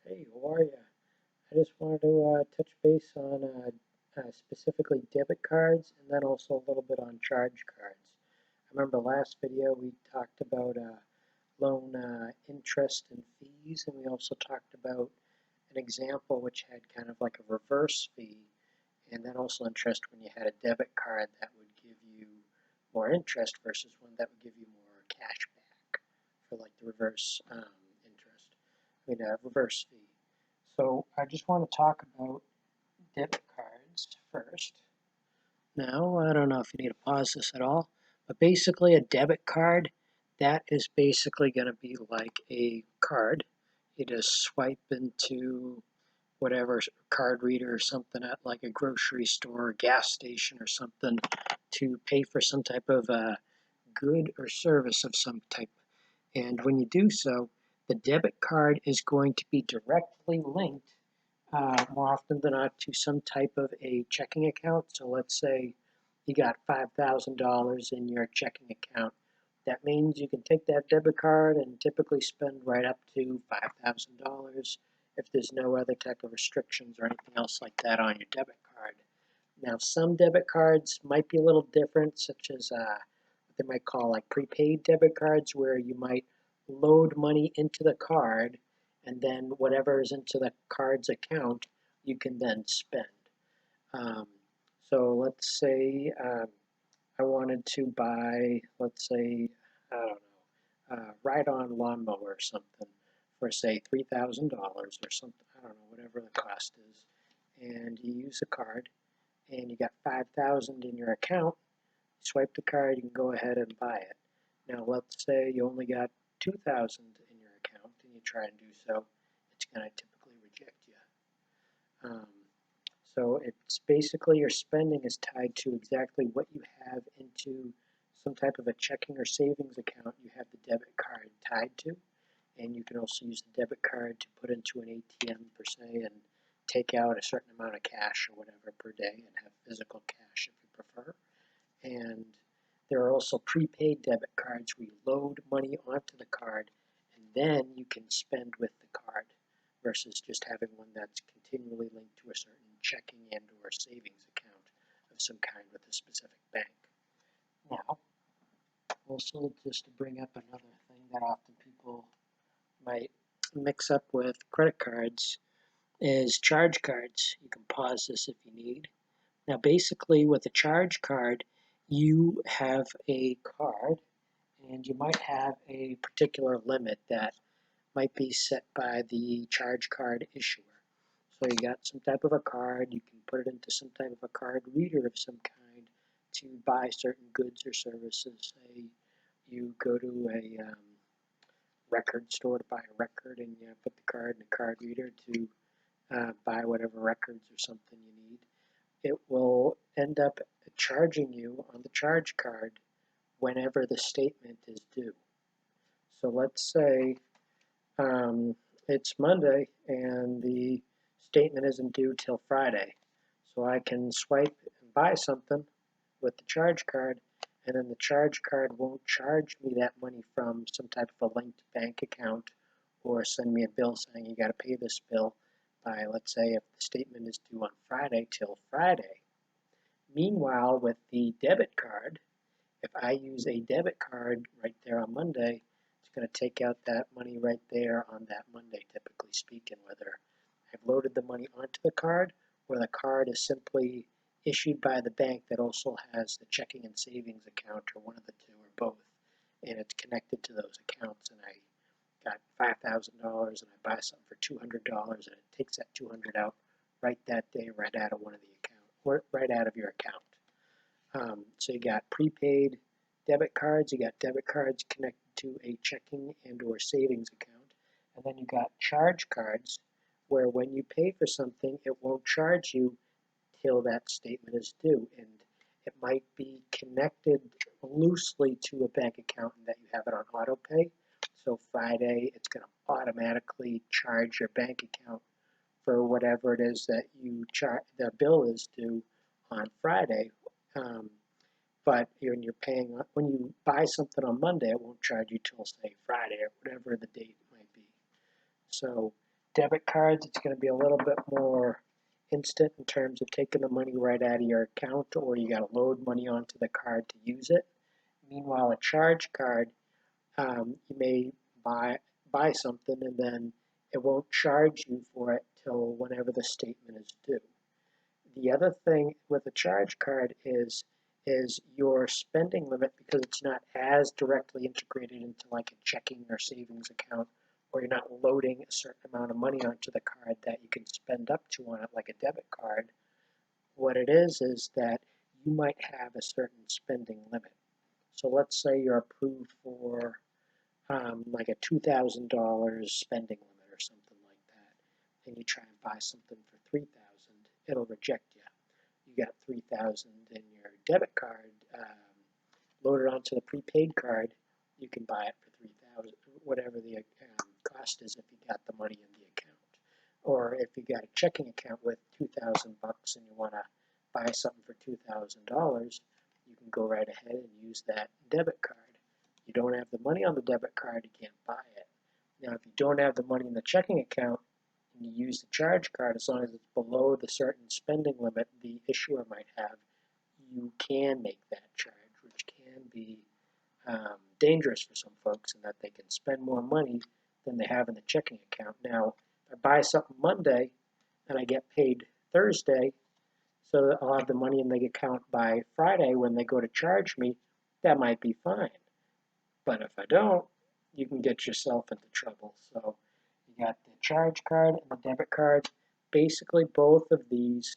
Hey, how are you? I just wanted to touch base on specifically debit cards and then also a little bit on charge cards. I remember last video we talked about loan interest and fees, and we also talked about an example which had kind of like a reverse fee and then also interest when you had a debit card that would give you more interest versus one that would give you more cash back for like the reverse interest. Reverse fee. So I just want to talk about debit cards first. Now, I don't know if you need to pause this at all, but basically a debit card, that is basically going to be like a card. You just swipe into whatever card reader or something at like a grocery store, or gas station or something to pay for some type of good or service of some type. And when you do so, the debit card is going to be directly linked more often than not to some type of a checking account. So let's say you got $5,000 in your checking account. That means you can take that debit card and typically spend right up to $5,000 if there's no other type of restrictions or anything else like that on your debit card. Now, some debit cards might be a little different, such as what they might call like prepaid debit cards, where you might load money into the card and then whatever is into the card's account, you can then spend. Um, so let's say I wanted to buy, let's say, I don't know, ride-on lawnmower or something for say $3,000 or something, I don't know, whatever the cost is, and you use a card, and you got 5,000 in your account. Swipe the card, you can go ahead and buy it. Now let's say you only got 2,000 in your account and you try and do so, it's going to typically reject you. So it's basically your spending is tied to exactly what you have into some type of a checking or savings account you have the debit card tied to. And you can also use the debit card to put into an ATM per se and take out a certain amount of cash or whatever per day and have physical cash if you prefer. And there are also prepaid debit cards where you load money onto the card and then you can spend with the card versus just having one that's continually linked to a certain checking and or savings account of some kind with a specific bank. Now, also just to bring up another thing that often people might mix up with credit cards is charge cards. You can pause this if you need. Now, basically, with a charge card, you have a card and you might have a particular limit that might be set by the charge card issuer. So you got some type of a card, you can put it into some type of a card reader of some kind to buy certain goods or services. Say you go to a record store to buy a record and you put the card in a card reader to buy whatever records or something you need. It will end up charging you on the charge card whenever the statement is due. So let's say it's Monday and the statement isn't due till Friday. So I can swipe and buy something with the charge card, and then the charge card won't charge me that money from some type of a linked bank account or send me a bill saying you got to pay this bill by, let's say, if the statement is due on Friday till Friday. Meanwhile, with the debit card, if I use a debit card right there on Monday, it's going to take out that money right there on that Monday, typically speaking, whether I've loaded the money onto the card or the card is simply issued by the bank that also has the checking and savings account or one of the two or both, and it's connected to those accounts, and I got $5,000 and I buy something for $200 and it takes that 200 out right that day, right out of one of the account, or right out of your account. So you got prepaid debit cards, you got debit cards connected to a checking and or savings account, and then you got charge cards where when you pay for something, it won't charge you till that statement is due, and it might be connected loosely to a bank account and that you have it on autopay. So Friday, it's going to automatically charge your bank account for whatever it is that the bill is due on Friday. But when you buy something on Monday, it won't charge you till say Friday or whatever the date might be. So debit cards, it's going to be a little bit more instant in terms of taking the money right out of your account, or you got to load money onto the card to use it. Meanwhile, a charge card, you may buy something and then it won't charge you for it till whenever the statement is due. The other thing with a charge card is your spending limit, because it's not as directly integrated into like a checking or savings account, or you're not loading a certain amount of money onto the card that you can spend up to on it like a debit card. What it is that you might have a certain spending limit. So let's say you're approved for like a $2,000 spending limit or something like that, and you try and buy something for $3,000, it'll reject you. You got $3,000 in your debit card loaded onto the prepaid card, you can buy it for $3,000, whatever the cost is if you got the money in the account. Or if you got a checking account with $2,000 and you want to buy something for $2,000, you can go right ahead and use that debit card. You don't have the money on the debit card, you can't buy it. Now, if you don't have the money in the checking account and you use the charge card, as long as it's below the certain spending limit the issuer might have, you can make that charge, which can be dangerous for some folks in that they can spend more money than they have in the checking account. Now, if I buy something Monday and I get paid Thursday, so that I'll have the money in the account by Friday when they go to charge me, that might be fine. But if I don't, you can get yourself into trouble. So you got the charge card and the debit card. Basically, both of these,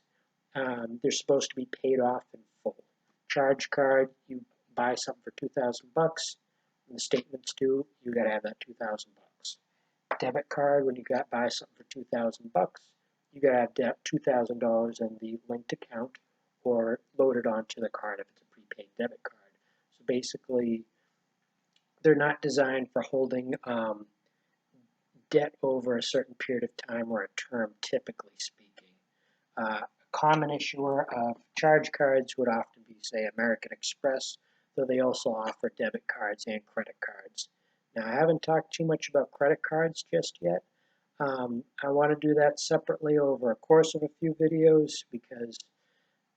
they're supposed to be paid off in full. Charge card, you buy something for $2,000, when the statement's due, you got to have that $2,000. Debit card, when you buy something for $2,000, you got to have that $2,000 in the linked account or loaded onto the card if it's a prepaid debit card. So basically, they're not designed for holding debt over a certain period of time or a term, typically speaking. A common issuer of charge cards would often be, say, American Express, though they also offer debit cards and credit cards. Now, I haven't talked too much about credit cards just yet. I want to do that separately over a course of a few videos, because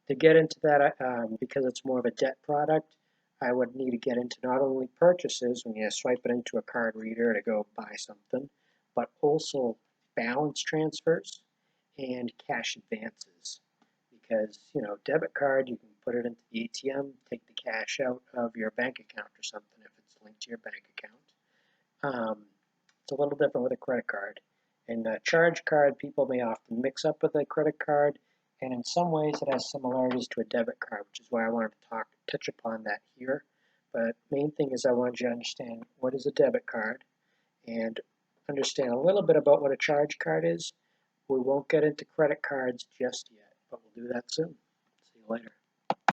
to get into that, because it's more of a debt product, I would need to get into not only purchases, when you swipe it into a card reader to go buy something, but also balance transfers and cash advances. Because, debit card, you can put it into the ATM, take the cash out of your bank account or something if it's linked to your bank account. It's a little different with a credit card. And a charge card, people may often mix up with a credit card, and in some ways it has similarities to a debit card, which is why I wanted to touch upon that here. But main thing is I wanted you to understand what is a debit card and understand a little bit about what a charge card is. We won't get into credit cards just yet, but we'll do that soon. See you later.